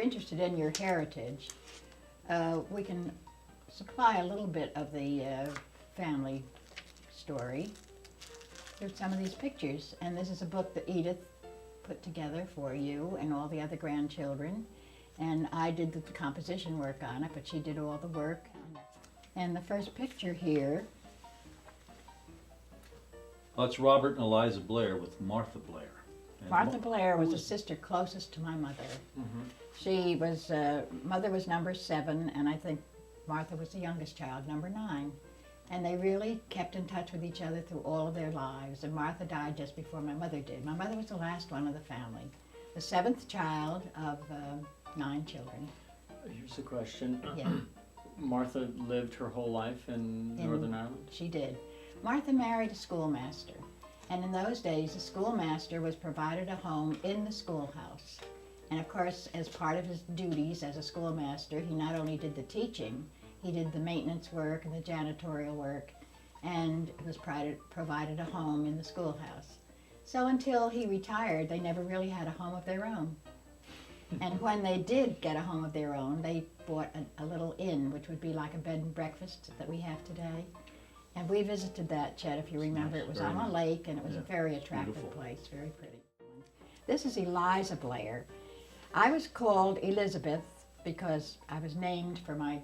you're interested in your heritage, we can supply a little bit of the family story through some of these pictures. And this is a book that Edith put together for you and all the other grandchildren. And I did the composition work on it, but she did all the work. And the first picture here. That's Robert and Eliza Blair with Martha Blair. And Martha Blair was the sister closest to my mother. Mm-hmm. She was, mother was number 7, and I think Martha was the youngest child, number 9. And they really kept in touch with each other through all of their lives. And Martha died just before my mother did. My mother was the last one of the family, the 7th child of 9 children. Here's a question. Yeah. Martha lived her whole life in Northern Ireland? She did. Martha married a schoolmaster. And in those days, the schoolmaster was provided a home in the schoolhouse. And of course, as part of his duties as a schoolmaster, he not only did the teaching, he did the maintenance work and the janitorial work, and was provided a home in the schoolhouse. So until he retired, they never really had a home of their own. And when they did get a home of their own, they bought a little inn, which would be like a bed and breakfast that we have today. And we visited that, Chet, if you remember. It was on a lake, and it was a very attractive place, very pretty. This is Eliza Blair. I was called Elizabeth because I was named for my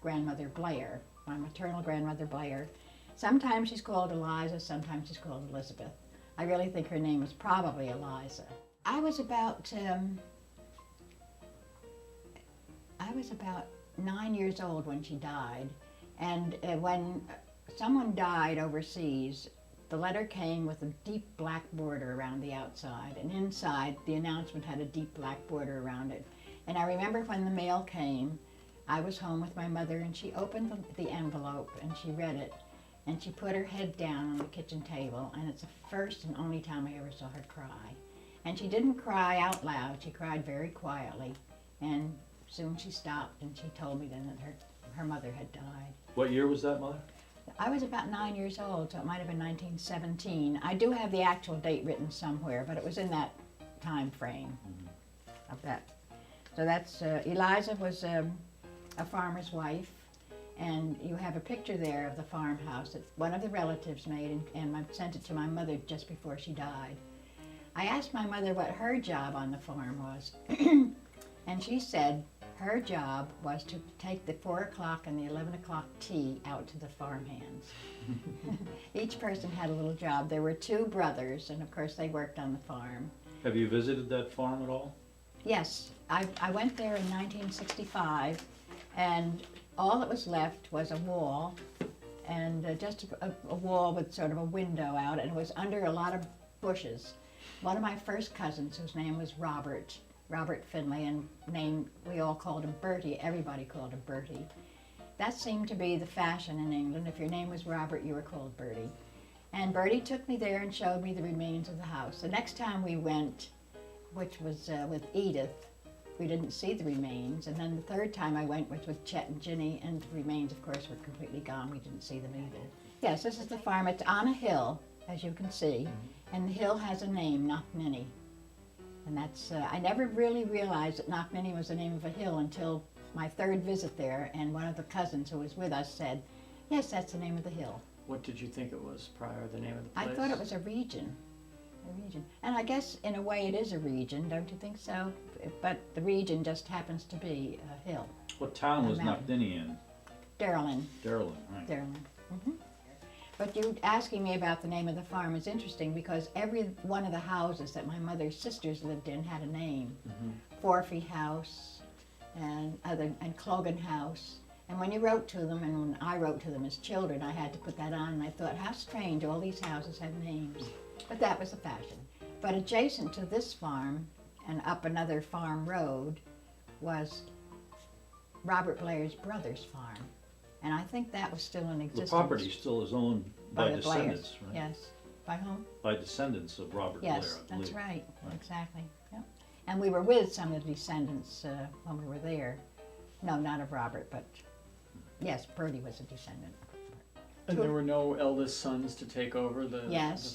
grandmother Blair, my maternal grandmother Blair. Sometimes she's called Eliza, sometimes she's called Elizabeth. I really think her name was probably Eliza. I was about 9 years old when she died, and when someone died overseas, the letter came with a deep black border around the outside, and inside the announcement had a deep black border around it. And I remember when the mail came, I was home with my mother, and she opened the envelope and she read it, and she put her head down on the kitchen table, and it's the first and only time I ever saw her cry. And she didn't cry out loud, she cried very quietly, and soon she stopped, and she told me then that her mother had died. What year was that, Mother? I was about 9 years old, so it might have been 1917. I do have the actual date written somewhere, but it was in that time frame of that. So that's, Eliza was a farmer's wife, and you have a picture there of the farmhouse that one of the relatives made, and I sent it to my mother just before she died. I asked my mother what her job on the farm was, and she said her job was to take the 4 o'clock and the 11 o'clock tea out to the farmhands. Each person had a little job. There were 2 brothers, and of course they worked on the farm. Have you visited that farm at all? Yes, I went there in 1965, and all that was left was a wall, and just a wall with sort of a window out, and it was under a lot of bushes. One of my first cousins, whose name was Robert Finley, and we all called him Bertie. Everybody called him Bertie. That seemed to be the fashion in England. If your name was Robert, you were called Bertie. And Bertie took me there and showed me the remains of the house. The next time we went, which was with Edith, we didn't see the remains. And then the third time I went was with Chet and Ginny, and the remains, of course, were completely gone. We didn't see them either. Yes, this is the farm. It's on a hill, as you can see, and the hill has a name, Knockmany. And that's, I never really realized that Knockmany was the name of a hill until my 3rd visit there, and one of the cousins who was with us said, yes, that's the name of the hill. What did you think it was prior, the name of the place? I thought it was a region. And I guess in a way it is a region, don't you think so? But the region just happens to be a hill. What town was Knockmany in? Darylin. Darylin, right. Darylin. Mm-hmm. But you asking me about the name of the farm is interesting because every one of the houses that my mother's sisters lived in had a name. Forfey House and Clogan House. And when you wrote to them, and when I wrote to them as children, I had to put that on, and I thought, how strange, all these houses have names. But that was the fashion. But adjacent to this farm, and up another farm road, was Robert Blair's brother's farm. And I think that was still in existence. The property still is owned by the descendants, Blairs. right? Yes. By whom? By descendants of Robert Blair, Yes, I believe. that's right. Exactly. Yep. And we were with some of the descendants when we were there. No, not of Robert, but yes, Bertie was a descendant. And there were no eldest sons to take over the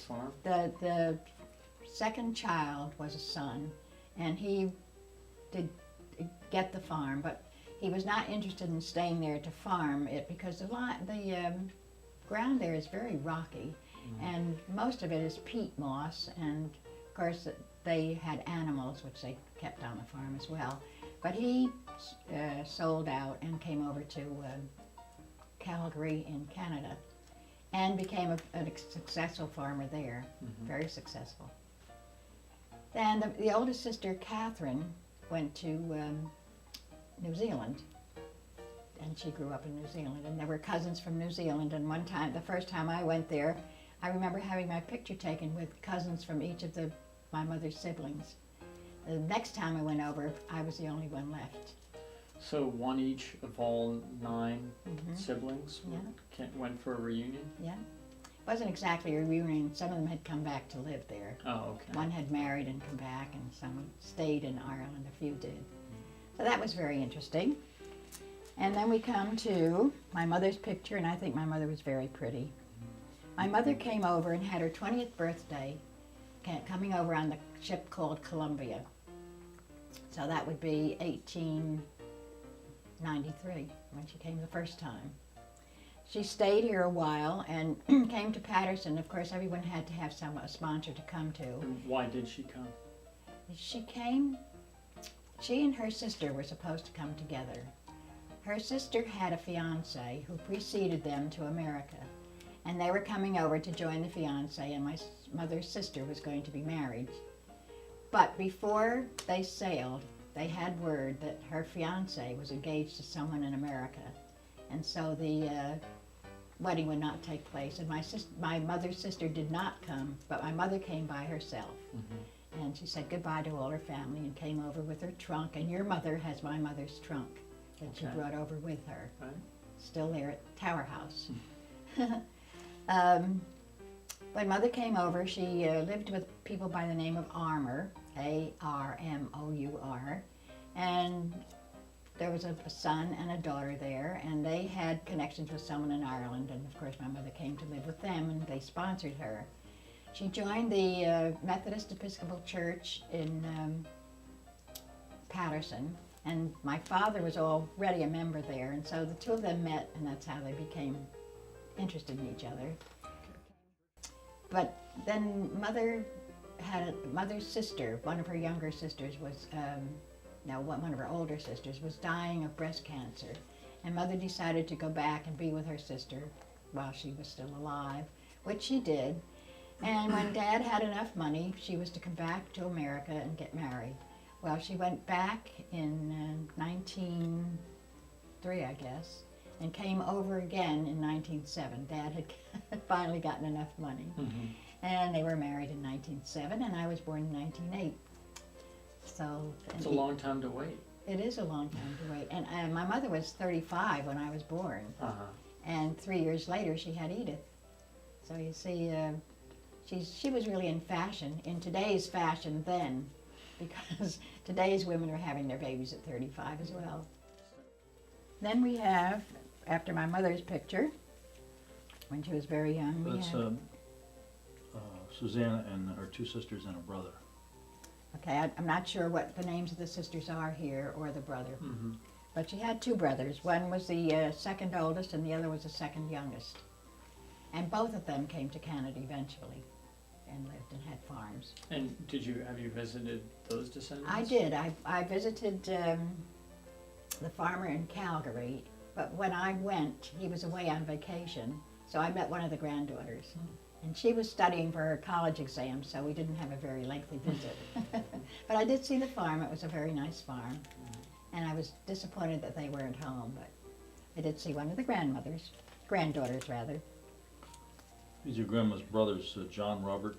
farm? The second child was a son, and he get the farm, but he was not interested in staying there to farm it because the ground there is very rocky, and most of it is peat moss, and of course they had animals which they kept on the farm as well. But he sold out and came over to Calgary in Canada and became a successful farmer there, very successful. Then the oldest sister, Catherine, went to New Zealand, and she grew up in New Zealand, and there were cousins from New Zealand, and one time, the first time I went there, I remember having my picture taken with cousins from each of my mother's siblings. The next time I went over, I was the only one left. So one each of all 9 siblings went for a reunion? Yeah. It wasn't exactly a reunion. Some of them had come back to live there. Oh, okay. One had married and come back, and some stayed in Ireland, a few did. So that was very interesting. And then we come to my mother's picture, and I think my mother was very pretty. My mother came over and had her 20th birthday, coming over on the ship called Columbia. So that would be 1893, when she came the first time. She stayed here a while and came to Patterson. Of course, everyone had to have a sponsor to come to. And why did she come? She and her sister were supposed to come together. Her sister had a fiancé who preceded them to America, and they were coming over to join the fiancé, and my mother's sister was going to be married. But before they sailed, they had word that her fiancé was engaged to someone in America, and so the wedding would not take place. And my mother's sister did not come, but my mother came by herself. And she said goodbye to all her family and came over with her trunk. And your mother has my mother's trunk that she brought over with her. Right. Still there at Tower House. When Mother came over, she lived with people by the name of Armour, A-R-M-O-U-R. And there was a son and a daughter there, and they had connections with someone in Ireland. And of course my mother came to live with them, and they sponsored her. She joined the Methodist Episcopal Church in Patterson, and my father was already a member there, and so the two of them met, and that's how they became interested in each other. But then Mother's sister, one of her younger sisters was, one of her older sisters was dying of breast cancer, and Mother decided to go back and be with her sister while she was still alive, which she did. And when Dad had enough money, she was to come back to America and get married. Well, she went back in 1903, I guess, and came over again in 1907. Dad had finally gotten enough money. And they were married in 1907, and I was born in 1908. So it's a long time to wait. It is a long time to wait. And my mother was 35 when I was born. And 3 years later, she had Edith. So you see, she was really in fashion, in today's fashion then, because today's women are having their babies at 35 as well. Then we have, after my mother's picture, when she was very young, that's Susanna and her 2 sisters and a brother. Okay, I'm not sure what the names of the sisters are here or the brother. But she had 2 brothers. One was the second oldest and the other was the second youngest. And both of them came to Canada eventually and lived and had farms. And have you visited those descendants? I did. I visited the farmer in Calgary, but when I went, he was away on vacation, so I met one of the granddaughters. And she was studying for her college exam, so we didn't have a very lengthy visit. But I did see the farm. It was a very nice farm. And I was disappointed that they weren't home, but I did see one of the granddaughters rather. These are your grandma's brothers, John Robert,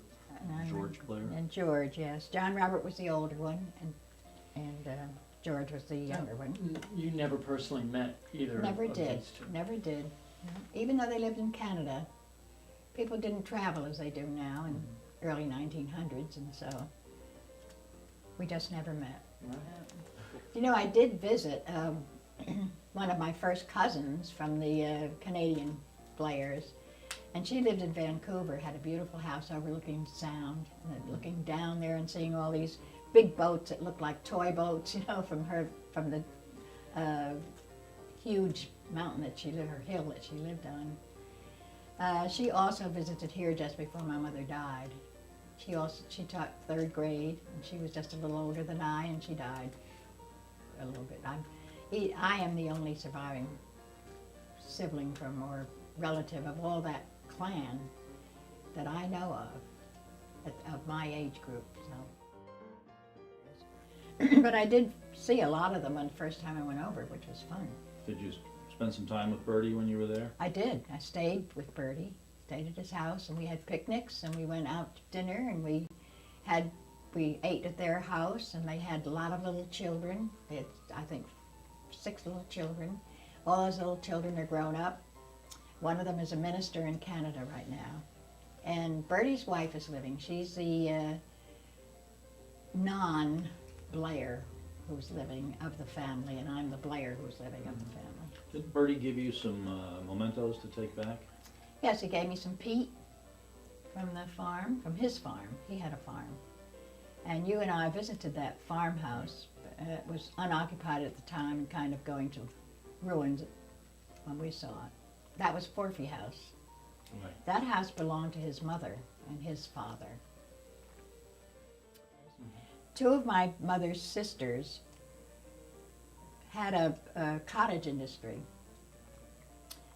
George Blair. And George, yes. John Robert was the older one, and George was the younger one. You never personally met either Never of did. these two? Never did. No. Even though they lived in Canada, people didn't travel as they do now in early 1900s, and so we just never met. Right. You know, I did visit one of my first cousins from the Canadian Blairs, And she lived in Vancouver, had a beautiful house overlooking Sound, and then looking down there and seeing all these big boats that looked like toy boats, you know, from the huge mountain that she lived, or hill that she lived on. She also visited here just before my mother died. She taught 3rd grade, and she was just a little older than I, and she died a little bit. I am the only surviving sibling from or relative of all that clan that I know of my age group. So, but I did see a lot of them the first time I went over, which was fun. Did you spend some time with Bertie when you were there? I did. I stayed with Bertie, stayed at his house, and we had picnics, and we went out to dinner, and we ate at their house, and they had a lot of little children. They had, I think, 6 little children. All those little children are grown up. One of them is a minister in Canada right now. And Bertie's wife is living. She's the non-Blair who's living of the family, and I'm the Blair who's living of the family. Did Bertie give you some mementos to take back? Yes, he gave me some peat from the farm, from his farm. He had a farm. And you and I visited that farmhouse. It was unoccupied at the time and kind of going to ruins when we saw it. That was Forfey House. Right. That house belonged to his mother and his father. 2 of my mother's sisters had a cottage industry.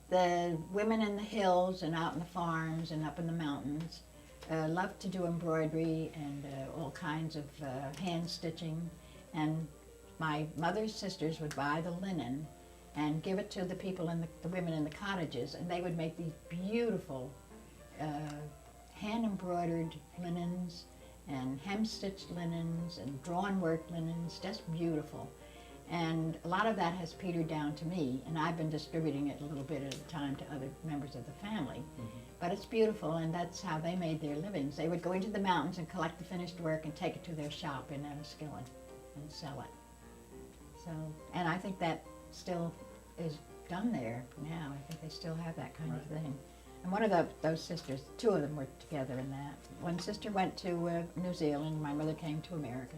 The women in the hills and out in the farms and up in the mountains loved to do embroidery and all kinds of hand stitching. And my mother's sisters would buy the linen and give it to the people the women in the cottages, and they would make these beautiful hand embroidered linens and hem-stitched linens and drawn work linens, just beautiful. And a lot of that has petered down to me, and I've been distributing it a little bit at a time to other members of the family. Mm-hmm. But it's beautiful, and that's how they made their livings. They would go into the mountains and collect the finished work and take it to their shop in Enniskillen and sell it. So, and I think that still is done there now. I think they still have that kind of thing. And one of those sisters, 2 of them were together in that. One sister went to New Zealand, my mother came to America.